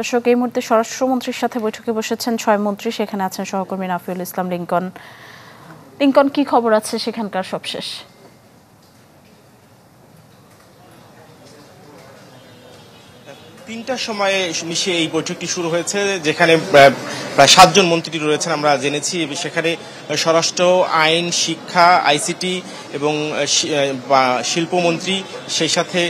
দর্শক, এই মুহূর্তে স্বরাষ্ট্রমন্ত্রীর সাথে বৈঠকে বসেছেন 6 মন্ত্রী। সেখানে আছেন সহকর্মী নাফিউল ইসলাম লিংকন। লিংকন, কি খবর আছে সেখানকার সবশেষ? 3টার সময়ে মিশিয়ে এই বৈঠকটি শুরু হয়েছে, যেখানে প্রায় 7 জন মন্ত্রী রয়েছেন আমরা জেনেছি। সেখানে স্বরাষ্ট্র, আইন, শিক্ষা, আইসিটি এবং শিল্পমন্ত্রী, সেই সাথে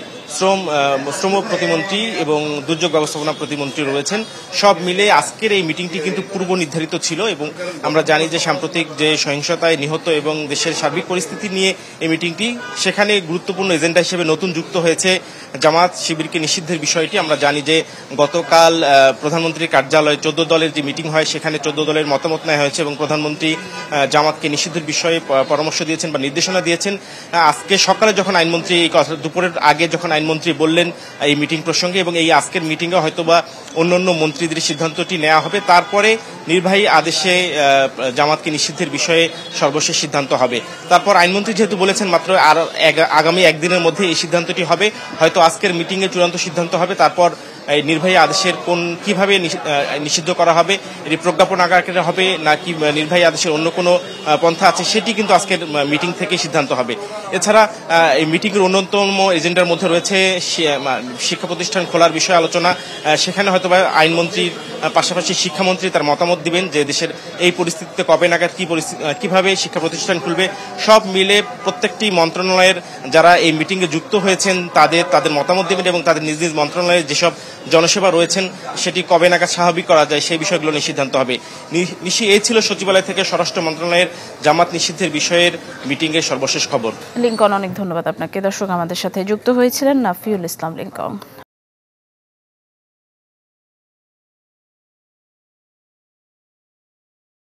শ্রম প্রতিমন্ত্রী এবং দুর্যোগ ব্যবস্থাপনা প্রতিমন্ত্রী রয়েছেন। সব মিলে আজকের এই মিটিংটি কিন্তু পূর্ব নির্ধারিত ছিল এবং আমরা জানি যে সাম্প্রতিক যে সহিংসতায় নিহত এবং দেশের সার্বিক পরিস্থিতি নিয়ে এই মিটিংটি, সেখানে গুরুত্বপূর্ণ এজেন্ডা হিসেবে নতুন যুক্ত হয়েছে জামাত শিবিরকে নিষিদ্ধের বিষয়টি। আমরা জানি যে গতকাল প্রধানমন্ত্রীর কার্যালয়ে 14 দলের যে মিটিং হয়, সেখানে 14 দলের মতামত নেওয়া হয়েছে এবং প্রধানমন্ত্রী জামাতকে নিষিদ্ধের বিষয়ে পরামর্শ দিয়েছেন বা নির্দেশনা দিয়েছেন। আজকে সকালে যখন আইনমন্ত্রী, দুপুরের আগে যখন আইনমন্ত্রী বললেন এই মিটিং প্রসঙ্গে, এবং এই আজকের মিটিংয়ে হয়তোবা অন্যান্য মন্ত্রীদের সিদ্ধান্তটি নেওয়া হবে, তারপরে নির্বাহী আদেশে জামাতকে নিষিদ্ধের বিষয়ে সর্বশেষ সিদ্ধান্ত হবে। তারপর আইনমন্ত্রী যেহেতু বলেছেন মাত্র আগামী একদিনের মধ্যে এই সিদ্ধান্তটি হবে, হয়তো আজকের মিটিংয়ে চূড়ান্ত সিদ্ধান্ত হবে। তারপর এই নির্বাহী আদেশের কিভাবে নিষিদ্ধ করা হবে, এটি প্রজ্ঞাপন আকারে হবে নাকি নির্বাহী আদেশের অন্য কোনো পন্থা আছে, সেটি কিন্তু আজকের মিটিং থেকে সিদ্ধান্ত হবে। এছাড়া এই মিটিংয়ের অন্যতম এজেন্ডার মধ্যে রয়েছে শিক্ষা প্রতিষ্ঠান খোলার বিষয়ে আলোচনা। সেখানে হয়তো আইনমন্ত্রীর পাশাপাশি শিক্ষামন্ত্রী তার মতামত দিবেন যে দেশের এই পরিস্থিতিতে কবে নাগাদ কিভাবে শিক্ষা প্রতিষ্ঠান খুলবে। সব মিলে প্রত্যেকটি মন্ত্রণালয়ের যারা এই মিটিংয়ে যুক্ত হয়েছেন তাদের মতামত দেবেন এবং তাদের নিজ নিজ মন্ত্রণালয়ের যেসব জনসেবা রয়েছেন সেটি কবে নাগাদ স্বাভাবিক করা যায় সেই বিষয়গুলো নিয়ে সিদ্ধান্ত হবে। এই ছিল সচিবালয় থেকে স্বরাষ্ট্র মন্ত্রণালয়ের জামাত নিষিদ্ধের বিষয়ের মিটিংয়ের সর্বশেষ খবর। লিংকন, অনেক ধন্যবাদ আপনাকে। দর্শক, আমাদের সাথে যুক্ত হয়েছিলেন নাফিউল ইসলাম লিংকন।